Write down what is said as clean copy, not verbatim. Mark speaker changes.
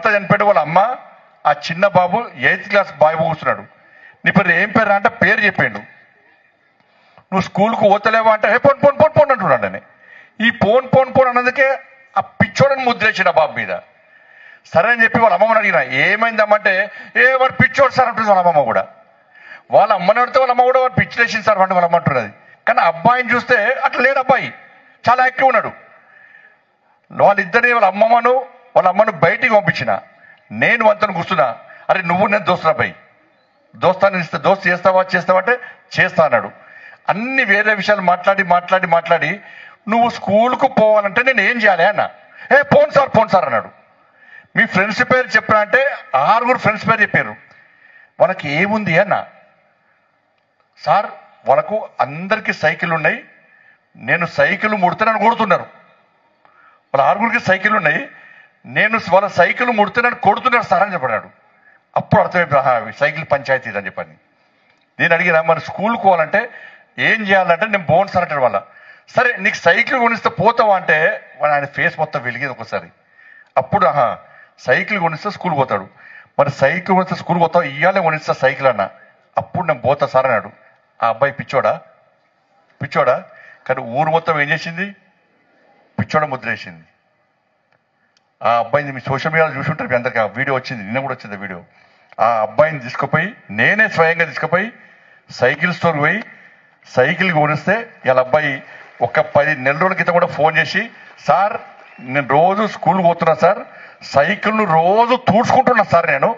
Speaker 1: చనిపోయాడు వాళ్ళ అమ్మ, ఆ చిన్న బాబు 8th క్లాస్ బాయ్ కూర్చున్నాడు. నీ పేరు ఏం పేరు అంటే పేరు చెప్పిండు. నువ్వు స్కూల్కు పోతలేవా అంటే హే పోన్ పోన్ పోన్ పోన్ అంటున్నాడు. అని ఈ పోన్ పోన్ పోన్ అన్నందుకే ఆ పిచ్చోడని ముద్రేసిన బాబు మీద. సరే అని చెప్పి వాళ్ళ అమ్మమ్మని అడిగిన ఏమైందమ్మంటే వాడు పిచ్చోడు సార్ అంటుంది వాళ్ళ అమ్మమ్మ కూడా. వాళ్ళ అమ్మని అడిగితే వాళ్ళ అమ్మ కూడా వాడు పిచ్చిలేసింది సార్ అంటే వాళ్ళ అమ్మ అంటున్నది. కానీ అబ్బాయిని చూస్తే అట్లా లేడు, అబ్బాయి చాలా యాక్టివ్ ఉన్నాడు. వాళ్ళిద్దరిని వాళ్ళ అమ్మను బయటికి పంపించిన. నేను అంతను కూర్చున్నా, అరే నువ్వు నేను దోస్తున్నా అబ్బాయి, దోస్తు చేస్తావా అంటే చేస్తా అన్నాడు. అన్ని వేరే విషయాలు మాట్లాడి నువ్వు స్కూల్కు పోవాలంటే నేను ఏం చేయాలి అన్న. పోను సార్ అన్నాడు. మీ ఫ్రెండ్స్ పేరు చెప్పినా అంటే 6 ఫ్రెండ్స్ పేరు చెప్పారు. వాళ్ళకి ఏముంది అన్న. సార్ వాళ్ళకు అందరికీ సైకిల్ ఉన్నాయి, నేను సైకిల్ ముడితే నన్ను కొడుతున్నారు. వాళ్ళ 6 సైకిల్ ఉన్నాయి, నేను వాళ్ళ సైకిల్ ముడితే నన్ను కొడుతున్నారు సార్ అని చెప్పాడు. అప్పుడు అర్థమైపోయి సైకిల్ పంచాయతీ అని చెప్పని. నేను అడిగినా మరి స్కూల్కి పోవాలంటే ఏం చేయాలంటే నేను పోను సార్ అంటాడు వాళ్ళ. సరే నీకు సైకిల్ కొనిస్తే పోతావా అంటే ఆయన ఫేస్ మొత్తం వెలిగేది ఒకసారి. అప్పుడు సైకిల్ కొనిస్తే స్కూల్ పోతాడు. మరి సైకిల్ కొనిస్తే స్కూల్ పోతావు, ఇయ్యాలే కొనిస్తా సైకిల్ అన్న. అప్పుడు నేను పోతా సార్ అన్నాడు. ఆ అబ్బాయి పిచ్చోడా కానీ ఊరు మొత్తం ఏం చేసింది, పిచ్చోడ ముద్రేసింది. ఆ అబ్బాయిని మీ సోషల్ మీడియాలో చూసి ఉంటారు, మీ అందరికీ ఆ వీడియో వచ్చింది, నిన్న కూడా వచ్చింది వీడియో. ఆ అబ్బాయిని తీసుకుపోయి నేనే స్వయంగా తీసుకుపోయి సైకిల్ స్టోర్ పోయి సైకిల్ కొనిస్తే ఇలా అబ్బాయి ఒక 10 నెలల రోజుల క్రితం కూడా ఫోన్ చేసి సార్ నేను రోజు స్కూల్ పోతున్నా సార్, సైకిల్ను రోజు తూడ్చుకుంటున్నా సార్, నేను